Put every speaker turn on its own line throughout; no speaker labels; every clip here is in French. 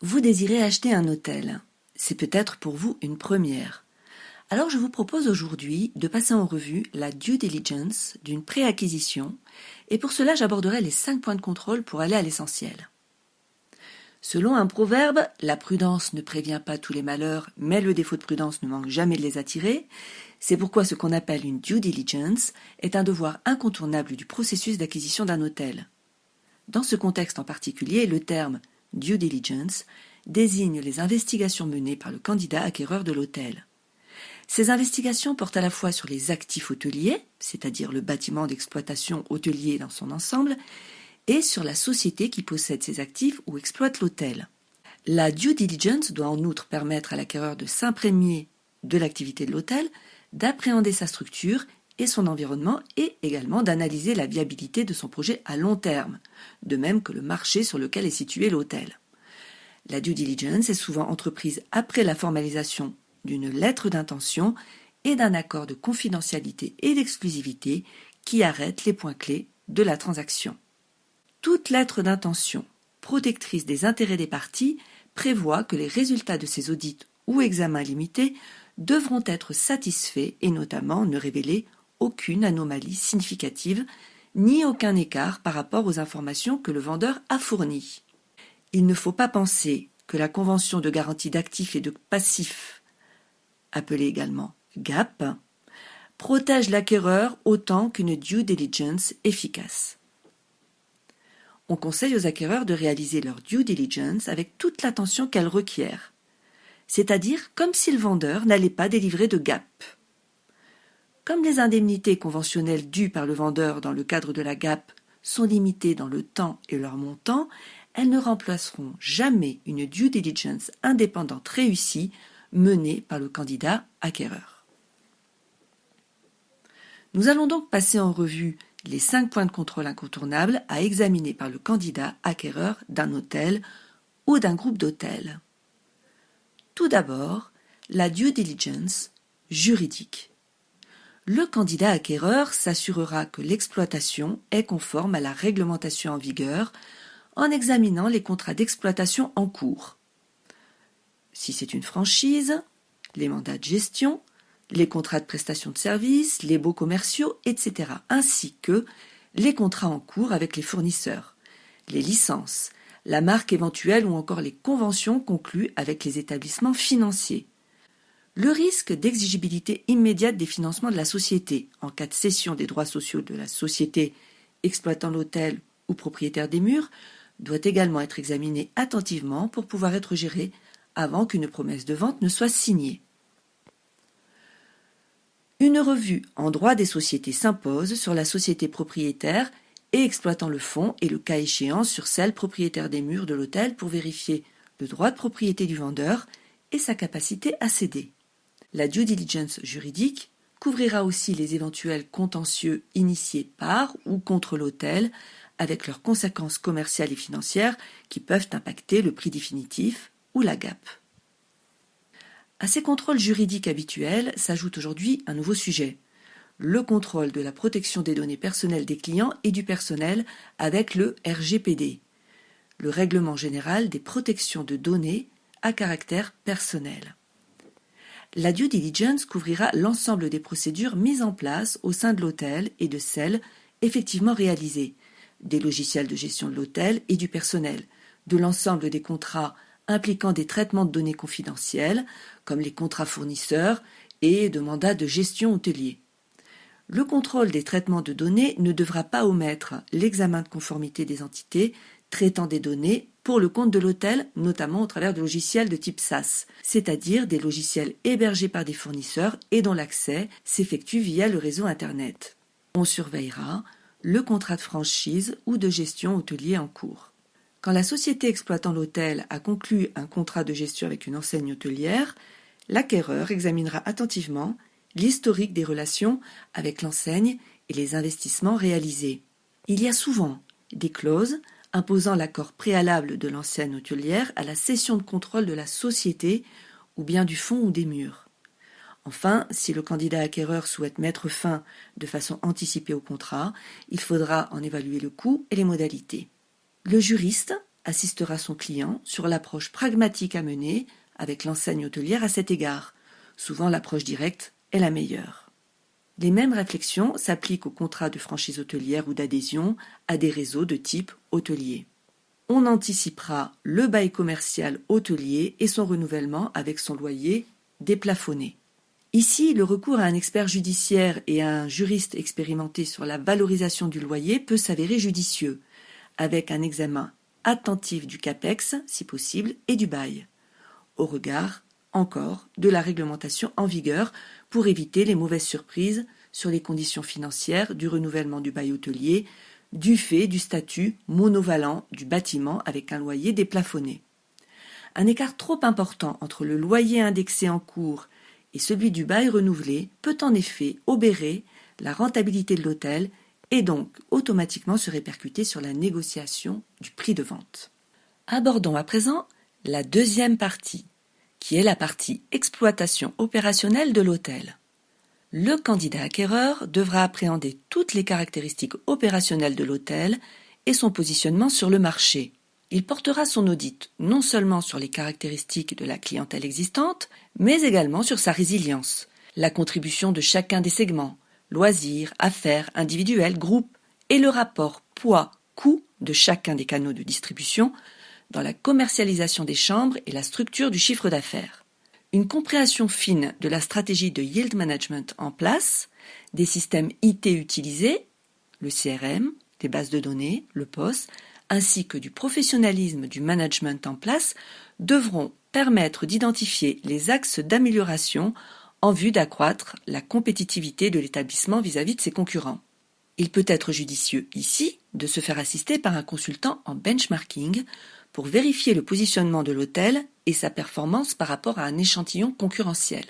Vous désirez acheter un hôtel. C'est peut-être pour vous une première. Alors je vous propose aujourd'hui de passer en revue la due diligence d'une préacquisition et pour cela j'aborderai les 5 points de contrôle pour aller à l'essentiel. Selon un proverbe, la prudence ne prévient pas tous les malheurs, mais le défaut de prudence ne manque jamais de les attirer. C'est pourquoi ce qu'on appelle une due diligence est un devoir incontournable du processus d'acquisition d'un hôtel. Dans ce contexte en particulier, le terme due diligence désigne les investigations menées par le candidat acquéreur de l'hôtel. Ces investigations portent à la fois sur les actifs hôteliers, c'est-à-dire le bâtiment d'exploitation hôtelier dans son ensemble, et sur la société qui possède ces actifs ou exploite l'hôtel. La due diligence doit en outre permettre à l'acquéreur de s'imprégner de l'activité de l'hôtel, d'appréhender sa structure et son environnement et également d'analyser la viabilité de son projet à long terme, de même que le marché sur lequel est situé l'hôtel. La due diligence est souvent entreprise après la formalisation d'une lettre d'intention et d'un accord de confidentialité et d'exclusivité qui arrête les points clés de la transaction. Toute lettre d'intention protectrice des intérêts des parties prévoit que les résultats de ces audits ou examens limités devront être satisfaits et notamment ne révéler aucune anomalie significative ni aucun écart par rapport aux informations que le vendeur a fournies. Il ne faut pas penser que la convention de garantie d'actifs et de passifs, appelée également GAP, protège l'acquéreur autant qu'une due diligence efficace. On conseille aux acquéreurs de réaliser leur due diligence avec toute l'attention qu'elle requiert, c'est-à-dire comme si le vendeur n'allait pas délivrer de GAP. Comme les indemnités conventionnelles dues par le vendeur dans le cadre de la GAP sont limitées dans le temps et leur montant, elles ne remplaceront jamais une due diligence indépendante réussie menée par le candidat acquéreur. Nous allons donc passer en revue les 5 points de contrôle incontournables à examiner par le candidat acquéreur d'un hôtel ou d'un groupe d'hôtels. Tout d'abord, la due diligence juridique. Le candidat acquéreur s'assurera que l'exploitation est conforme à la réglementation en vigueur en examinant les contrats d'exploitation en cours. Si c'est une franchise, les mandats de gestion, les contrats de prestation de services, les baux commerciaux, etc., ainsi que les contrats en cours avec les fournisseurs, les licences, la marque éventuelle ou encore les conventions conclues avec les établissements financiers. Le risque d'exigibilité immédiate des financements de la société en cas de cession des droits sociaux de la société exploitant l'hôtel ou propriétaire des murs doit également être examiné attentivement pour pouvoir être géré avant qu'une promesse de vente ne soit signée. Une revue en droit des sociétés s'impose sur la société propriétaire et exploitant le fonds et le cas échéant sur celle propriétaire des murs de l'hôtel pour vérifier le droit de propriété du vendeur et sa capacité à céder. La due diligence juridique couvrira aussi les éventuels contentieux initiés par ou contre l'hôtel avec leurs conséquences commerciales et financières qui peuvent impacter le prix définitif ou la GAP. À ces contrôles juridiques habituels s'ajoute aujourd'hui un nouveau sujet, le contrôle de la protection des données personnelles des clients et du personnel avec le RGPD, le Règlement général des protections de données à caractère personnel. La due diligence couvrira l'ensemble des procédures mises en place au sein de l'hôtel et de celles effectivement réalisées, des logiciels de gestion de l'hôtel et du personnel, de l'ensemble des contrats impliquant des traitements de données confidentielles, comme les contrats fournisseurs et de mandats de gestion hôtelier. Le contrôle des traitements de données ne devra pas omettre l'examen de conformité des entités traitant des données pour le compte de l'hôtel, notamment au travers de logiciels de type SaaS, c'est-à-dire des logiciels hébergés par des fournisseurs et dont l'accès s'effectue via le réseau Internet. On surveillera le contrat de franchise ou de gestion hôtelier en cours. Quand la société exploitant l'hôtel a conclu un contrat de gestion avec une enseigne hôtelière, l'acquéreur examinera attentivement l'historique des relations avec l'enseigne et les investissements réalisés. Il y a souvent des clauses imposant l'accord préalable de l'enseigne hôtelière à la cession de contrôle de la société ou bien du fonds ou des murs. Enfin, si le candidat acquéreur souhaite mettre fin de façon anticipée au contrat, il faudra en évaluer le coût et les modalités. Le juriste assistera son client sur l'approche pragmatique à mener avec l'enseigne hôtelière à cet égard. Souvent, l'approche directe est la meilleure. Les mêmes réflexions s'appliquent aux contrats de franchise hôtelière ou d'adhésion à des réseaux de type hôtelier. On anticipera le bail commercial hôtelier et son renouvellement avec son loyer déplafonné. Ici, le recours à un expert judiciaire et à un juriste expérimenté sur la valorisation du loyer peut s'avérer judicieux, avec un examen attentif du CAPEX, si possible, et du bail, au regard, encore, de la réglementation en vigueur pour éviter les mauvaises surprises sur les conditions financières du renouvellement du bail hôtelier, du fait du statut monovalent du bâtiment avec un loyer déplafonné. Un écart trop important entre le loyer indexé en cours et celui du bail renouvelé peut en effet obérer la rentabilité de l'hôtel et donc automatiquement se répercuter sur la négociation du prix de vente. Abordons à présent la deuxième partie, qui est la partie exploitation opérationnelle de l'hôtel. Le candidat acquéreur devra appréhender toutes les caractéristiques opérationnelles de l'hôtel et son positionnement sur le marché. Il portera son audit non seulement sur les caractéristiques de la clientèle existante, mais également sur sa résilience, la contribution de chacun des segments, loisirs, affaires, individuels, groupes, et le rapport poids-coût de chacun des canaux de distribution dans la commercialisation des chambres et la structure du chiffre d'affaires. Une compréhension fine de la stratégie de yield management en place, des systèmes IT utilisés, le CRM, les bases de données, le POS, ainsi que du professionnalisme du management en place, devront permettre d'identifier les axes d'amélioration en vue d'accroître la compétitivité de l'établissement vis-à-vis de ses concurrents. Il peut être judicieux ici de se faire assister par un consultant en benchmarking pour vérifier le positionnement de l'hôtel et sa performance par rapport à un échantillon concurrentiel.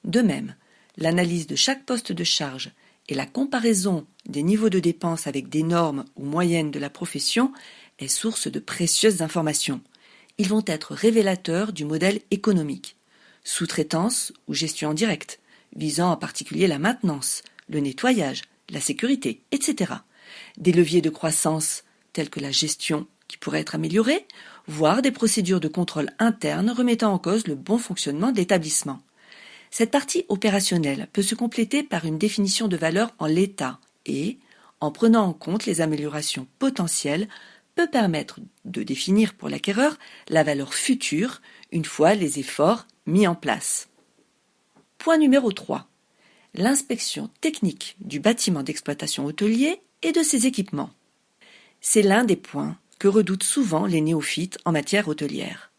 De même, l'analyse de chaque poste de charge et la comparaison des niveaux de dépenses avec des normes ou moyennes de la profession est source de précieuses informations. Ils vont être révélateurs du modèle économique, sous-traitance ou gestion en direct, visant en particulier la maintenance, le nettoyage, la sécurité, etc. Des leviers de croissance tels que la gestion qui pourrait être améliorée, voire des procédures de contrôle interne remettant en cause le bon fonctionnement de l'établissement. Cette partie opérationnelle peut se compléter par une définition de valeur en l'état et, en prenant en compte les améliorations potentielles, peut permettre de définir pour l'acquéreur la valeur future une fois les efforts mis en place. Point numéro 3. L'inspection technique du bâtiment d'exploitation hôtelier et de ses équipements. C'est l'un des points que redoutent souvent les néophytes en matière hôtelière.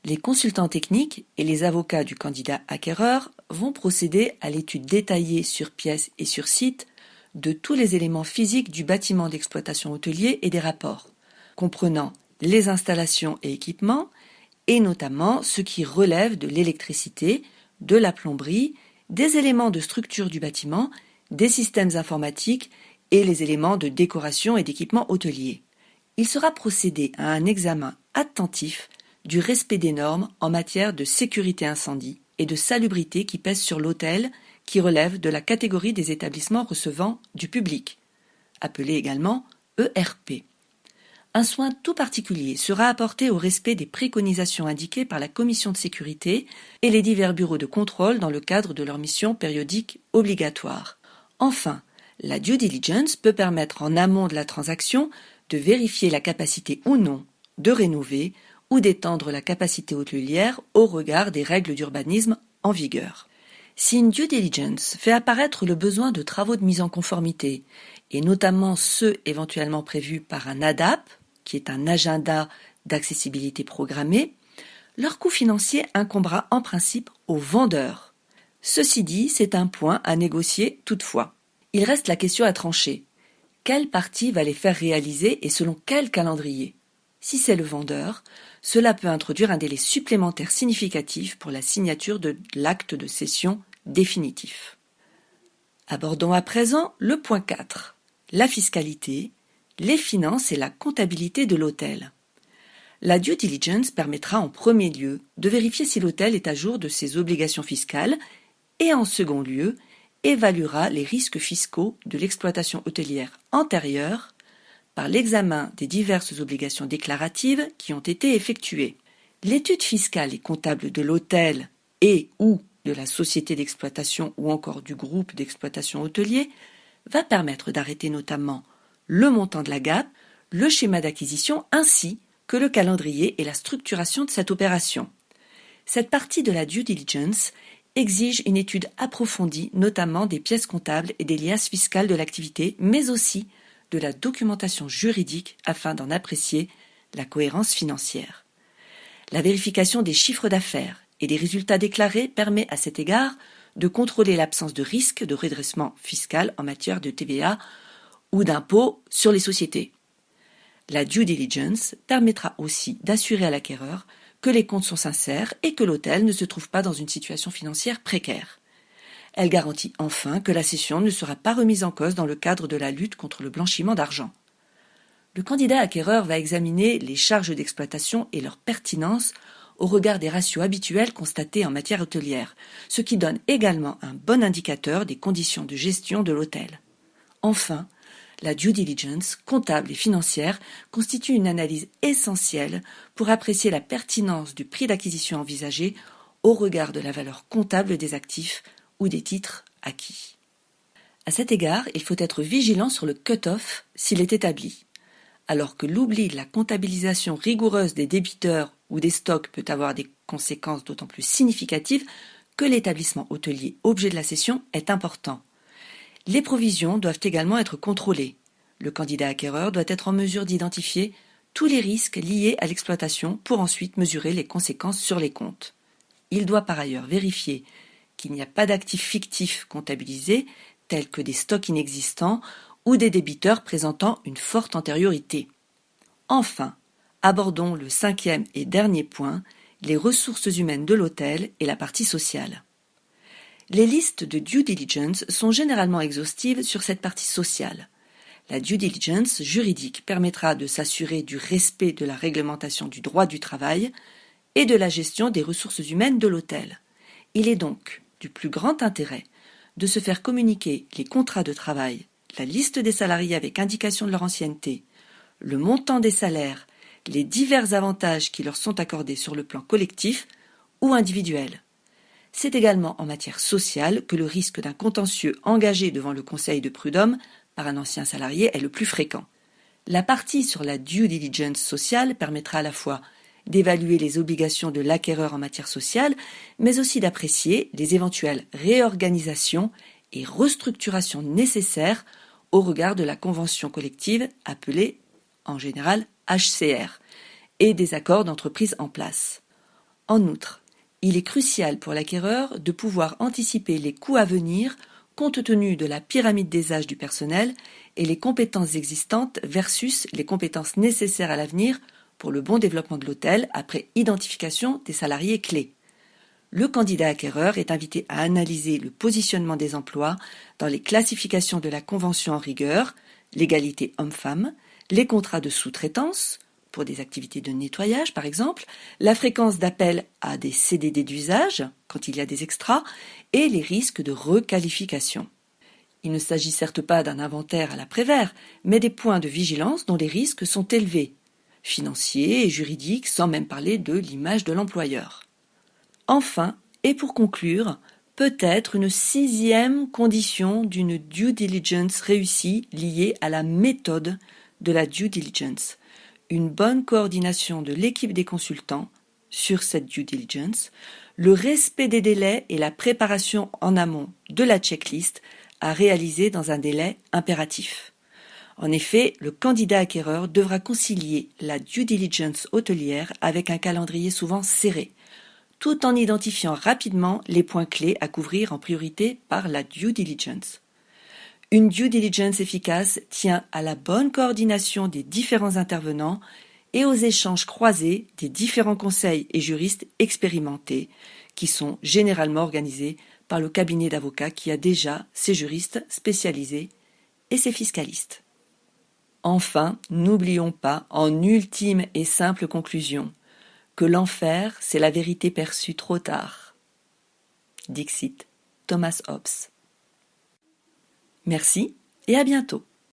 Les consultants techniques et les avocats du candidat acquéreur vont procéder à l'étude détaillée sur pièce et sur site de tous les éléments physiques du bâtiment d'exploitation hôtelier et des rapports, comprenant les installations et équipements, et notamment ce qui relève de l'électricité, de la plomberie, des éléments de structure du bâtiment, des systèmes informatiques et les éléments de décoration et d'équipement hôtelier. Il sera procédé à un examen attentif du respect des normes en matière de sécurité incendie et de salubrité qui pèsent sur l'hôtel, qui relève de la catégorie des établissements recevant du public, appelé également ERP. Un soin tout particulier sera apporté au respect des préconisations indiquées par la commission de sécurité et les divers bureaux de contrôle dans le cadre de leur mission périodique obligatoire. Enfin, la due diligence peut permettre en amont de la transaction de vérifier la capacité ou non de rénover ou d'étendre la capacité hôtelière au regard des règles d'urbanisme en vigueur. Si une due diligence fait apparaître le besoin de travaux de mise en conformité, et notamment ceux éventuellement prévus par un ADAP, qui est un agenda d'accessibilité programmée, leur coût financier incombera en principe au vendeur. Ceci dit, c'est un point à négocier toutefois. Il reste la question à trancher. Quelle partie va les faire réaliser et selon quel calendrier ? Si c'est le vendeur, cela peut introduire un délai supplémentaire significatif pour la signature de l'acte de cession définitif. Abordons à présent le point 4, la fiscalité, les finances et la comptabilité de l'hôtel. La due diligence permettra en premier lieu de vérifier si l'hôtel est à jour de ses obligations fiscales et en second lieu évaluera les risques fiscaux de l'exploitation hôtelière antérieure par l'examen des diverses obligations déclaratives qui ont été effectuées. L'étude fiscale et comptable de l'hôtel et ou de la société d'exploitation ou encore du groupe d'exploitation hôtelier va permettre d'arrêter notamment le montant de la GAP, le schéma d'acquisition ainsi que le calendrier et la structuration de cette opération. Cette partie de la due diligence exige une étude approfondie, notamment des pièces comptables et des liasses fiscales de l'activité, mais aussi de la documentation juridique afin d'en apprécier la cohérence financière. La vérification des chiffres d'affaires et des résultats déclarés permet à cet égard de contrôler l'absence de risque de redressement fiscal en matière de TVA ou d'impôt sur les sociétés. La due diligence permettra aussi d'assurer à l'acquéreur que les comptes sont sincères et que l'hôtel ne se trouve pas dans une situation financière précaire. Elle garantit enfin que la cession ne sera pas remise en cause dans le cadre de la lutte contre le blanchiment d'argent. Le candidat acquéreur va examiner les charges d'exploitation et leur pertinence au regard des ratios habituels constatés en matière hôtelière, ce qui donne également un bon indicateur des conditions de gestion de l'hôtel. Enfin, la due diligence, comptable et financière, constitue une analyse essentielle pour apprécier la pertinence du prix d'acquisition envisagé au regard de la valeur comptable des actifs ou des titres acquis. À cet égard, il faut être vigilant sur le cut-off s'il est établi. Alors que l'oubli de la comptabilisation rigoureuse des débiteurs ou des stocks peut avoir des conséquences d'autant plus significatives que l'établissement hôtelier objet de la cession est important. Les provisions doivent également être contrôlées. Le candidat acquéreur doit être en mesure d'identifier tous les risques liés à l'exploitation pour ensuite mesurer les conséquences sur les comptes. Il doit par ailleurs vérifier qu'il n'y a pas d'actifs fictifs comptabilisés, tels que des stocks inexistants ou des débiteurs présentant une forte antériorité. Enfin, abordons le 5e et dernier point, les ressources humaines de l'hôtel et la partie sociale. Les listes de due diligence sont généralement exhaustives sur cette partie sociale. La due diligence juridique permettra de s'assurer du respect de la réglementation du droit du travail et de la gestion des ressources humaines de l'hôtel. Il est donc du plus grand intérêt de se faire communiquer les contrats de travail, la liste des salariés avec indication de leur ancienneté, le montant des salaires, les divers avantages qui leur sont accordés sur le plan collectif ou individuel. C'est également en matière sociale que le risque d'un contentieux engagé devant le conseil de prud'homme par un ancien salarié est le plus fréquent. La partie sur la due diligence sociale permettra à la fois d'évaluer les obligations de l'acquéreur en matière sociale, mais aussi d'apprécier les éventuelles réorganisations et restructurations nécessaires au regard de la convention collective appelée en général HCR et des accords d'entreprise en place. En outre, il est crucial pour l'acquéreur de pouvoir anticiper les coûts à venir compte tenu de la pyramide des âges du personnel et les compétences existantes versus les compétences nécessaires à l'avenir pour le bon développement de l'hôtel après identification des salariés clés. Le candidat acquéreur est invité à analyser le positionnement des emplois dans les classifications de la convention en vigueur, l'égalité homme-femme, les contrats de sous-traitance, pour des activités de nettoyage par exemple, la fréquence d'appel à des CDD d'usage, quand il y a des extras, et les risques de requalification. Il ne s'agit certes pas d'un inventaire à la Prévert, mais des points de vigilance dont les risques sont élevés, financiers et juridiques, sans même parler de l'image de l'employeur. Enfin, et pour conclure, peut-être une 6e condition d'une due diligence réussie liée à la méthode de la due diligence. Une bonne coordination de l'équipe des consultants sur cette due diligence, le respect des délais et la préparation en amont de la checklist à réaliser dans un délai impératif. En effet, le candidat acquéreur devra concilier la due diligence hôtelière avec un calendrier souvent serré, tout en identifiant rapidement les points clés à couvrir en priorité par la due diligence. Une due diligence efficace tient à la bonne coordination des différents intervenants et aux échanges croisés des différents conseils et juristes expérimentés qui sont généralement organisés par le cabinet d'avocats qui a déjà ses juristes spécialisés et ses fiscalistes. Enfin, n'oublions pas, en ultime et simple conclusion, que l'enfer, c'est la vérité perçue trop tard. Dixit Thomas Hobbes. Merci et à bientôt.